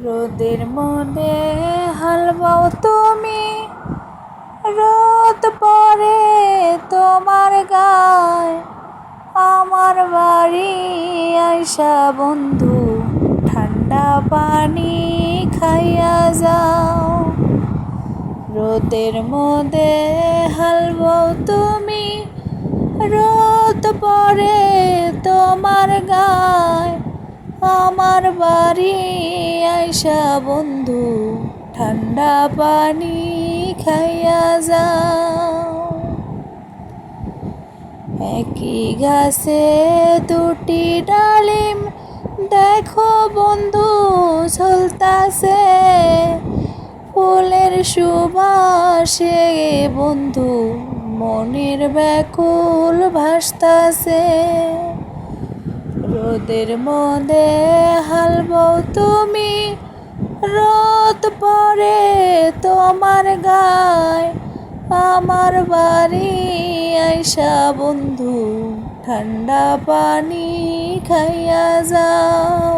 রোদের মধ্যে হাল বাও তুমি, রোদ পড়ে তোমার গায়। আমার বাড়ি আইসা বন্ধু, ঠান্ডা পানি খাইয়া যাও। রোদের মধ্যে হাল বাও তুমি, রোদ পড়ে তোমার গায়। আমার বাড়ি আইসা বন্ধু, ঠান্ডা পানি খাইয়া যাও। একই গাছে দুটি ডালিম, দেখো বন্ধু ঝুলতাছে। ফুলের সুবাসে বন্ধু মনের ব্যাকুল ভাসতাছে। রোদের মধ্যে হাল বাও তুমি, রোদ পড়ে তোমার গায়। আমার বাড়ি আইসা বন্ধু, ঠান্ডা পানি খাইয়া যাও।